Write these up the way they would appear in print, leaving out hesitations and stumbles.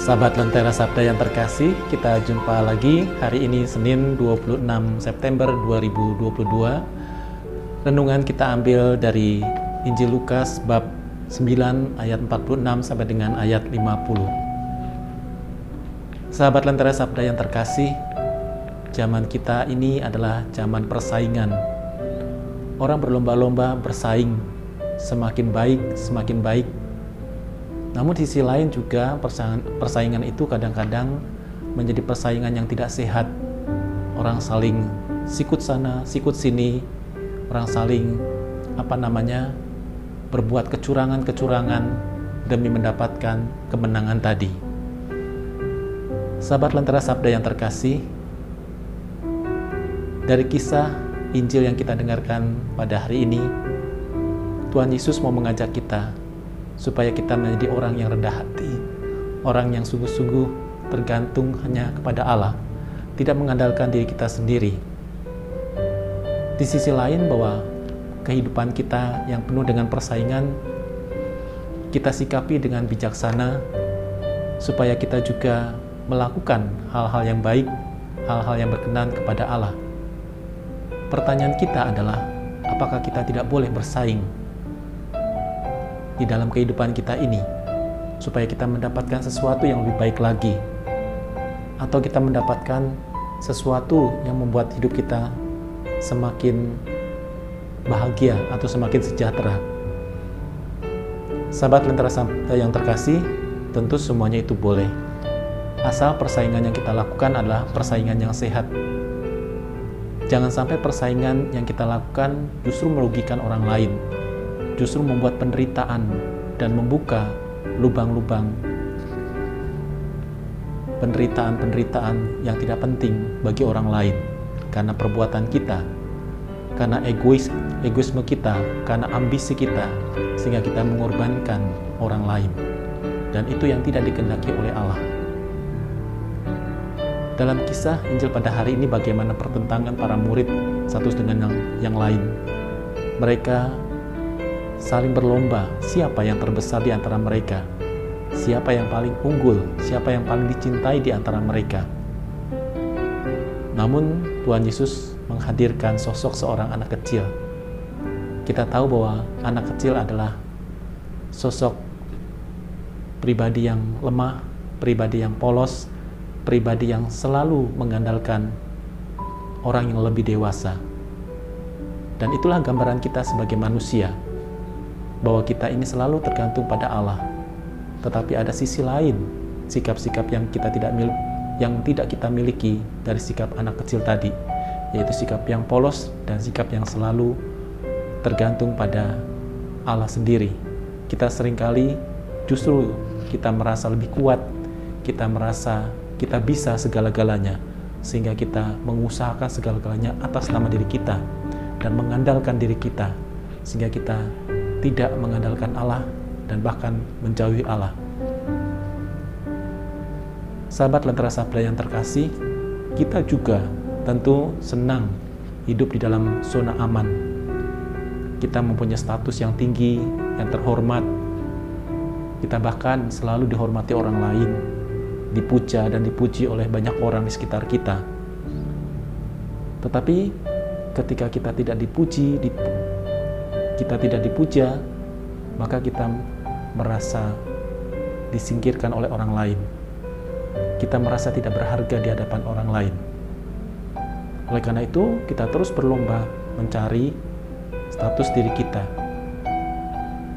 Sahabat Lentera Sabda yang terkasih, kita jumpa lagi hari ini Senin 26 September 2022. Renungan kita ambil dari Injil Lukas bab 9 ayat 46 sampai dengan ayat 50. Sahabat Lentera Sabda yang terkasih, zaman kita ini adalah zaman persaingan. Orang berlomba-lomba bersaing, semakin baik. Namun di sisi lain juga persaingan itu kadang-kadang menjadi persaingan yang tidak sehat. Orang saling sikut sana, sikut sini, orang saling berbuat kecurangan-kecurangan demi mendapatkan kemenangan tadi. Sahabat Lentera Sabda yang terkasih, dari kisah Injil yang kita dengarkan pada hari ini, Tuhan Yesus mau mengajak kita supaya kita menjadi orang yang rendah hati, orang yang sungguh-sungguh tergantung hanya kepada Allah, tidak mengandalkan diri kita sendiri. Di sisi lain, bahwa kehidupan kita yang penuh dengan persaingan, kita sikapi dengan bijaksana, supaya kita juga melakukan hal-hal yang baik, hal-hal yang berkenan kepada Allah. Pertanyaan kita adalah, apakah kita tidak boleh bersaing di dalam kehidupan kita ini, supaya kita mendapatkan sesuatu yang lebih baik lagi, atau kita mendapatkan sesuatu yang membuat hidup kita semakin bahagia atau semakin sejahtera. Sahabat Lentera Sabda yang terkasih, tentu semuanya itu boleh, asal persaingan yang kita lakukan adalah persaingan yang sehat. Jangan sampai persaingan yang kita lakukan justru merugikan orang lain, justru membuat penderitaan dan membuka lubang-lubang penderitaan yang tidak penting bagi orang lain, karena perbuatan kita, karena egoisme kita, karena ambisi kita, sehingga kita mengorbankan orang lain, dan itu yang tidak dikehendaki oleh Allah. Dalam kisah Injil pada hari ini, bagaimana pertentangan para murid satu dengan yang lain. Mereka saling berlomba, siapa yang terbesar di antara mereka, siapa yang paling unggul, siapa yang paling dicintai di antara mereka. Namun Tuhan Yesus menghadirkan sosok seorang anak kecil. Kita tahu bahwa anak kecil adalah sosok pribadi yang lemah, pribadi yang polos, pribadi yang selalu mengandalkan orang yang lebih dewasa. Dan itulah gambaran kita sebagai manusia, bahwa kita ini selalu tergantung pada Allah. Tetapi ada sisi lain, sikap-sikap yang tidak kita miliki dari sikap anak kecil tadi, yaitu sikap yang polos dan sikap yang selalu tergantung pada Allah sendiri. Kita seringkali justru kita merasa lebih kuat, kita merasa kita bisa segala-galanya, sehingga kita mengusahakan segala-galanya atas nama diri kita dan mengandalkan diri kita, sehingga kita tidak mengandalkan Allah dan bahkan menjauhi Allah. Sahabat Lentera Sabda yang terkasih, kita juga tentu senang hidup di dalam zona aman. Kita mempunyai status yang tinggi, yang terhormat. Kita bahkan selalu dihormati orang lain, dipuja dan dipuji oleh banyak orang di sekitar kita. Tetapi ketika kita tidak dipuji, kita tidak dipuja, maka kita merasa disingkirkan oleh orang lain. Kita merasa tidak berharga di hadapan orang lain. Oleh karena itu, kita terus berlomba mencari status diri kita,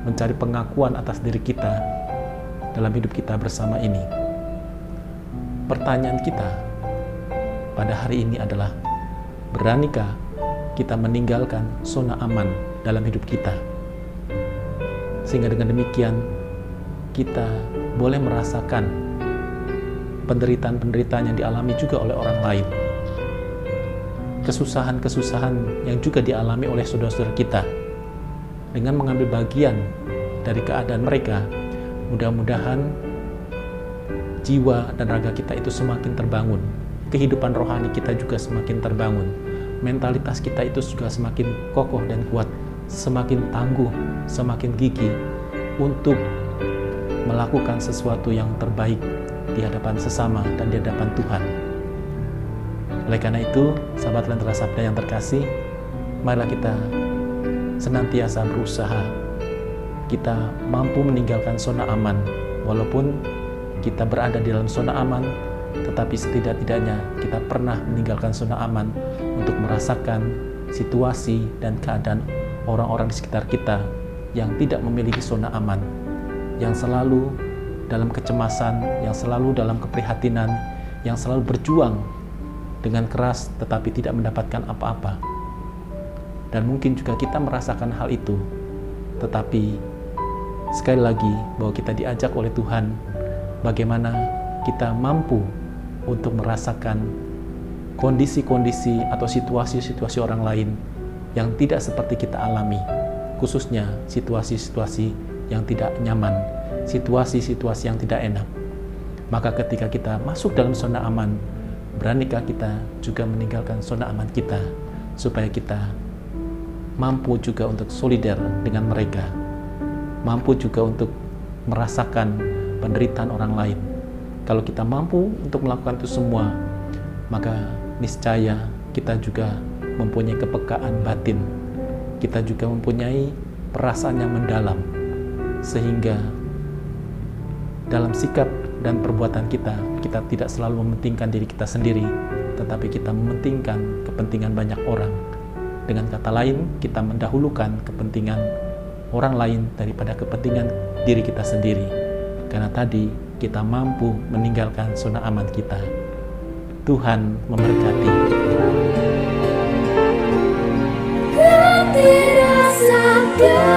mencari pengakuan atas diri kita dalam hidup kita bersama ini. Pertanyaan kita pada hari ini adalah, beranikah kita meninggalkan zona aman dalam hidup kita, sehingga dengan demikian kita boleh merasakan penderitaan-penderitaan yang dialami juga oleh orang lain, kesusahan-kesusahan yang juga dialami oleh saudara-saudara kita. Dengan mengambil bagian dari keadaan mereka, mudah-mudahan jiwa dan raga kita itu semakin terbangun, kehidupan rohani kita juga semakin terbangun, mentalitas kita itu juga semakin kokoh dan kuat, semakin tangguh, semakin gigih untuk melakukan sesuatu yang terbaik di hadapan sesama dan di hadapan Tuhan. Oleh karena itu, sahabat Lentera Sabda yang terkasih, marilah kita senantiasa berusaha. Kita mampu meninggalkan zona aman, walaupun kita berada di dalam zona aman, tetapi setidak-tidaknya kita pernah meninggalkan zona aman untuk merasakan situasi dan keadaan orang-orang di sekitar kita yang tidak memiliki zona aman, yang selalu dalam kecemasan, yang selalu dalam keprihatinan, yang selalu berjuang dengan keras tetapi tidak mendapatkan apa-apa. Dan mungkin juga kita merasakan hal itu, tetapi sekali lagi bahwa kita diajak oleh Tuhan bagaimana kita mampu untuk merasakan kondisi-kondisi atau situasi-situasi orang lain yang tidak seperti kita alami, khususnya situasi-situasi yang tidak nyaman, situasi-situasi yang tidak enak. Maka ketika kita masuk dalam zona aman, beranikah kita juga meninggalkan zona aman kita, supaya kita mampu juga untuk solider dengan mereka, mampu juga untuk merasakan penderitaan orang lain. Kalau kita mampu untuk melakukan itu semua, maka niscaya kita juga mempunyai kepekaan batin, kita juga mempunyai perasaan yang mendalam, sehingga dalam sikap dan perbuatan kita, kita tidak selalu mementingkan diri kita sendiri, tetapi kita mementingkan kepentingan banyak orang. Dengan kata lain, kita mendahulukan kepentingan orang lain daripada kepentingan diri kita sendiri, karena tadi kita mampu meninggalkan zona aman kita. Tuhan memberkati. Lentera Sabda.